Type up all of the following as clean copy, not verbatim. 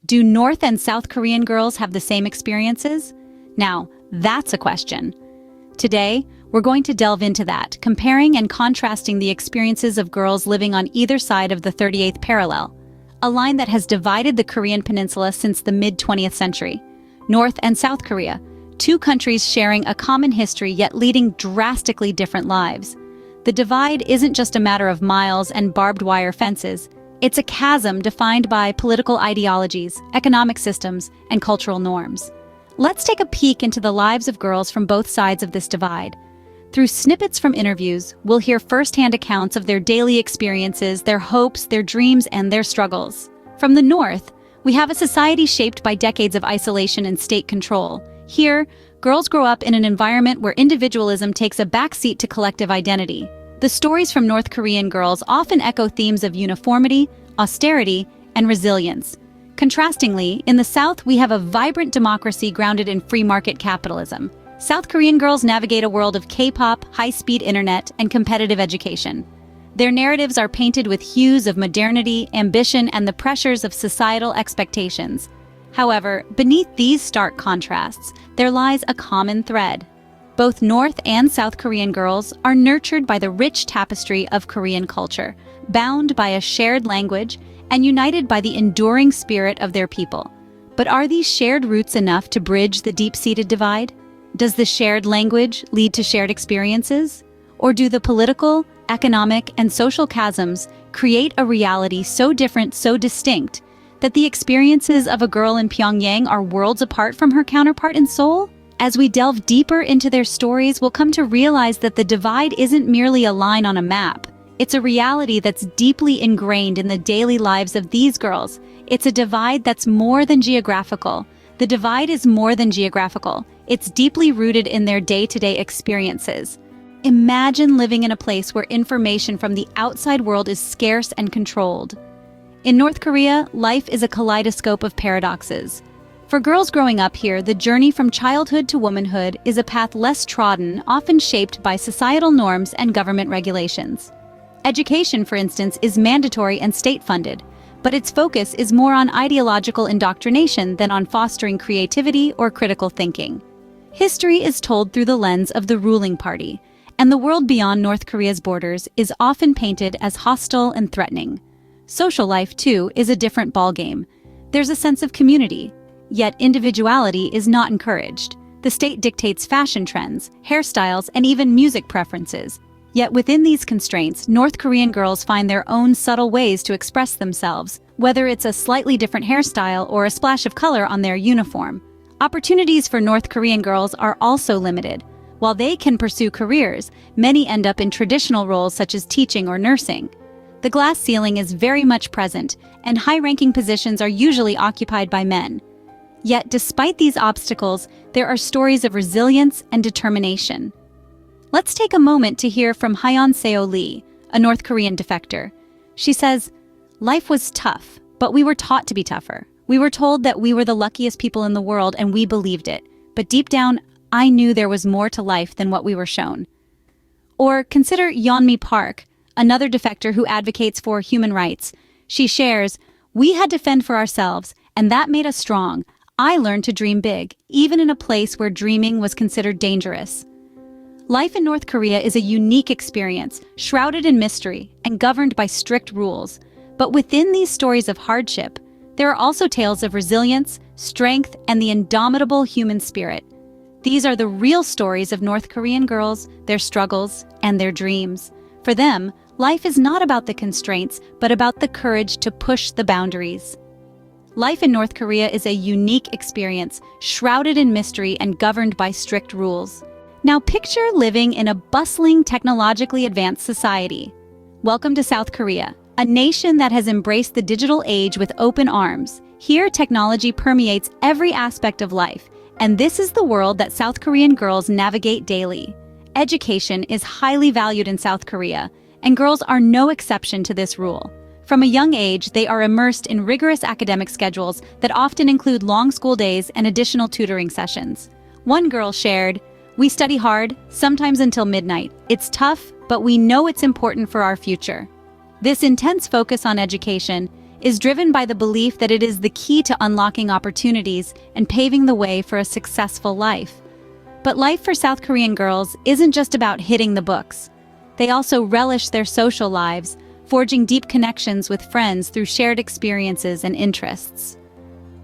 Do North and South Korean girls have the same experiences? Now, that's a question. Today, we're going to delve into that, comparing and contrasting the experiences of girls living on either side of the 38th parallel, a line that has divided the Korean peninsula since the mid-20th century. North and South Korea, two countries sharing a common history yet leading drastically different lives. The divide isn't just a matter of miles and barbed wire fences. It's a chasm defined by political ideologies, economic systems, and cultural norms. Let's take a peek into the lives of girls from both sides of this divide. Through snippets from interviews, we'll hear firsthand accounts of their daily experiences, their hopes, their dreams, and their struggles. From the North, we have a society shaped by decades of isolation and state control. Here, girls grow up in an environment where individualism takes a backseat to collective identity. The stories from North Korean girls often echo themes of uniformity, austerity, and resilience. Contrastingly, in the South, we have a vibrant democracy grounded in free market capitalism. South Korean girls navigate a world of K-pop, high-speed internet, and competitive education. Their narratives are painted with hues of modernity, ambition, and the pressures of societal expectations. However, beneath these stark contrasts, there lies a common thread. Both North and South Korean girls are nurtured by the rich tapestry of Korean culture, bound by a shared language, and united by the enduring spirit of their people. But are these shared roots enough to bridge the deep-seated divide? Does the shared language lead to shared experiences? Or do the political, economic, and social chasms create a reality so different, so distinct, that the experiences of a girl in Pyongyang are worlds apart from her counterpart in Seoul? As we delve deeper into their stories, we'll come to realize that the divide isn't merely a line on a map. It's a reality that's deeply ingrained in the daily lives of these girls. It's a divide that's more than geographical. The divide is more than geographical. It's deeply rooted in their day-to-day experiences. Imagine living in a place where information from the outside world is scarce and controlled. In North Korea, life is a kaleidoscope of paradoxes. For girls growing up here, the journey from childhood to womanhood is a path less trodden, often shaped by societal norms and government regulations. Education, for instance, is mandatory and state-funded, but its focus is more on ideological indoctrination than on fostering creativity or critical thinking. History is told through the lens of the ruling party, and the world beyond North Korea's borders is often painted as hostile and threatening. Social life, too, is a different ballgame. There's a sense of community, yet individuality is not encouraged. The state dictates fashion trends, hairstyles, and even music preferences. Yet within these constraints, North Korean girls find their own subtle ways to express themselves, whether it's a slightly different hairstyle or a splash of color on their uniform. Opportunities for North Korean girls are also limited. While they can pursue careers, many end up in traditional roles such as teaching or nursing. The glass ceiling is very much present, and high-ranking positions are usually occupied by men. Yet, despite these obstacles, there are stories of resilience and determination. Let's take a moment to hear from Hyeon Seo Lee, a North Korean defector. She says, "Life was tough, but we were taught to be tougher. We were told that we were the luckiest people in the world, and we believed it. But deep down, I knew there was more to life than what we were shown." Or consider Yeonmi Park, another defector who advocates for human rights. She shares, "We had to fend for ourselves, and that made us strong. I learned to dream big, even in a place where dreaming was considered dangerous." Life in North Korea is a unique experience, shrouded in mystery and governed by strict rules. But within these stories of hardship, there are also tales of resilience, strength, and the indomitable human spirit. These are the real stories of North Korean girls, their struggles, and their dreams. For them, life is not about the constraints, but about the courage to push the boundaries. Life in North Korea is a unique experience, shrouded in mystery and governed by strict rules. Now picture living in a bustling, technologically advanced society. Welcome to South Korea, a nation that has embraced the digital age with open arms. Here, technology permeates every aspect of life, and this is the world that South Korean girls navigate daily. Education is highly valued in South Korea, and girls are no exception to this rule. From a young age, they are immersed in rigorous academic schedules that often include long school days and additional tutoring sessions. One girl shared, "We study hard, sometimes until midnight. It's tough, but we know it's important for our future." This intense focus on education is driven by the belief that it is the key to unlocking opportunities and paving the way for a successful life. But life for South Korean girls isn't just about hitting the books. They also relish their social lives, forging deep connections with friends through shared experiences and interests.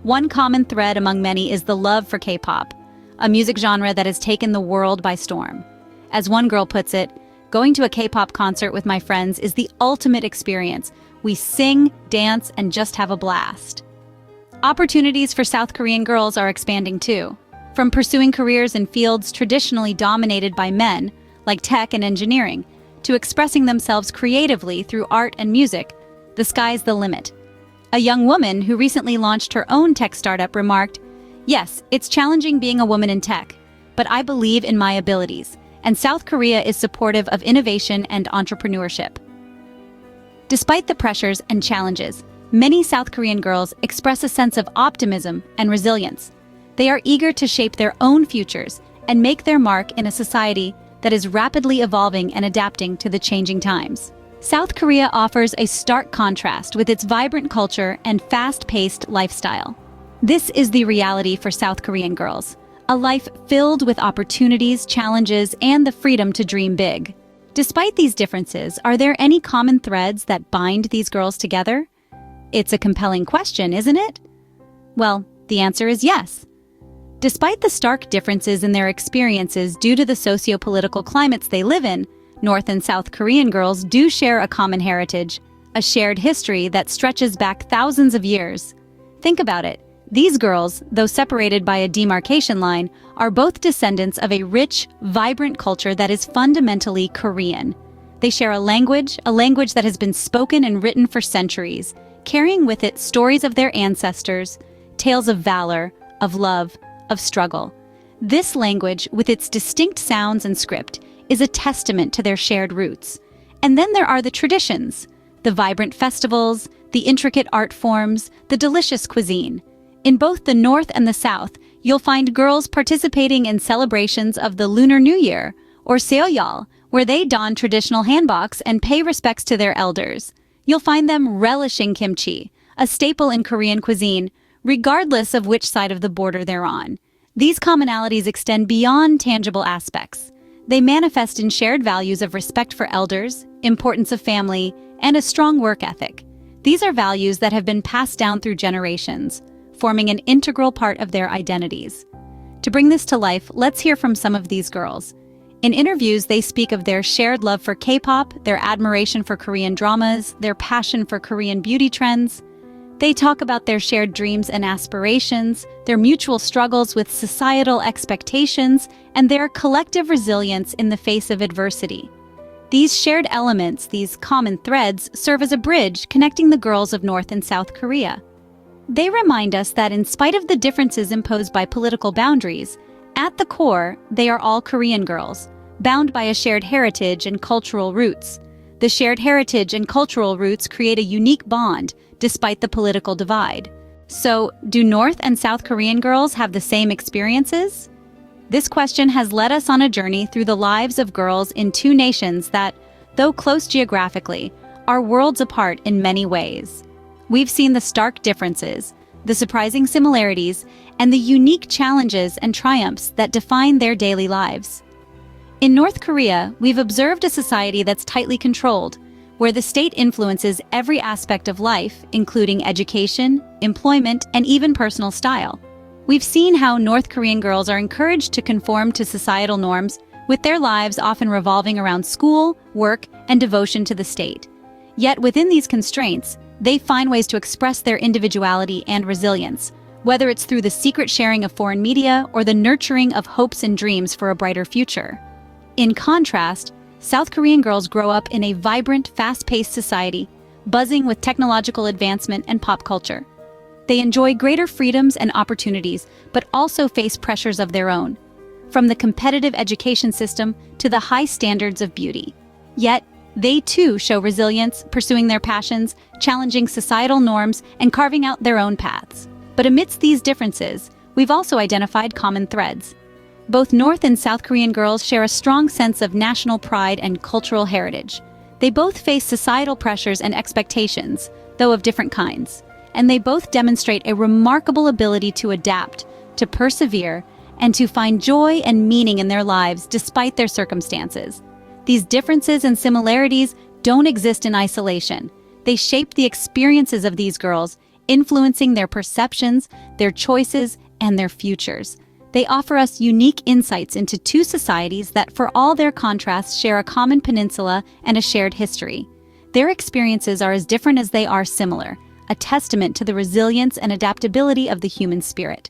One common thread among many is the love for K-pop, a music genre that has taken the world by storm. As one girl puts it, going to a K-pop concert with my friends is the ultimate experience. We sing, dance, and just have a blast. Opportunities for South Korean girls are expanding too. From pursuing careers in fields traditionally dominated by men, like tech and engineering, to expressing themselves creatively through art and music, the sky's the limit. A young woman who recently launched her own tech startup remarked, "Yes, it's challenging being a woman in tech, but I believe in my abilities, and South Korea is supportive of innovation and entrepreneurship." Despite the pressures and challenges, many South Korean girls express a sense of optimism and resilience. They are eager to shape their own futures and make their mark in a society that is rapidly evolving and adapting to the changing times. South Korea offers a stark contrast with its vibrant culture and fast-paced lifestyle. This is the reality for South Korean girls, a life filled with opportunities, challenges, and the freedom to dream big. Despite these differences, are there any common threads that bind these girls together? It's a compelling question, isn't it? Well, the answer is yes. Despite the stark differences in their experiences due to the socio-political climates they live in, North and South Korean girls do share a common heritage, a shared history that stretches back thousands of years. Think about it. These girls, though separated by a demarcation line, are both descendants of a rich, vibrant culture that is fundamentally Korean. They share a language that has been spoken and written for centuries, carrying with it stories of their ancestors, tales of valor, of love, of struggle. This language, with its distinct sounds and script, is a testament to their shared roots. And then there are the traditions, the vibrant festivals, the intricate art forms, the delicious cuisine. In both the North and the South, you'll find girls participating in celebrations of the Lunar New Year, or Seoyeol, where they don traditional hanboks and pay respects to their elders. You'll find them relishing kimchi, a staple in Korean cuisine, regardless of which side of the border they're on. These commonalities extend beyond tangible aspects. They manifest in shared values of respect for elders, importance of family, and a strong work ethic. These are values that have been passed down through generations, forming an integral part of their identities. To bring this to life, let's hear from some of these girls. In interviews, they speak of their shared love for K-pop, their admiration for Korean dramas, their passion for Korean beauty trends. They talk about their shared dreams and aspirations, their mutual struggles with societal expectations, and their collective resilience in the face of adversity. These shared elements, these common threads, serve as a bridge connecting the girls of North and South Korea. They remind us that in spite of the differences imposed by political boundaries, at the core, they are all Korean girls, bound by a shared heritage and cultural roots. The shared heritage and cultural roots create a unique bond, despite the political divide. So, do North and South Korean girls have the same experiences? This question has led us on a journey through the lives of girls in two nations that, though close geographically, are worlds apart in many ways. We've seen the stark differences, the surprising similarities, and the unique challenges and triumphs that define their daily lives. In North Korea, we've observed a society that's tightly controlled, where the state influences every aspect of life, including education, employment, and even personal style. We've seen how North Korean girls are encouraged to conform to societal norms, with their lives often revolving around school, work, and devotion to the state. Yet within these constraints, they find ways to express their individuality and resilience, whether it's through the secret sharing of foreign media or the nurturing of hopes and dreams for a brighter future. In contrast, South Korean girls grow up in a vibrant, fast-paced society, buzzing with technological advancement and pop culture. They enjoy greater freedoms and opportunities, but also face pressures of their own, from the competitive education system to the high standards of beauty. Yet, they too show resilience, pursuing their passions, challenging societal norms, and carving out their own paths. But amidst these differences, we've also identified common threads. Both North and South Korean girls share a strong sense of national pride and cultural heritage. They both face societal pressures and expectations, though of different kinds. And they both demonstrate a remarkable ability to adapt, to persevere, and to find joy and meaning in their lives despite their circumstances. These differences and similarities don't exist in isolation. They shape the experiences of these girls, influencing their perceptions, their choices, and their futures. They offer us unique insights into two societies that, for all their contrasts, share a common peninsula and a shared history. Their experiences are as different as they are similar, a testament to the resilience and adaptability of the human spirit.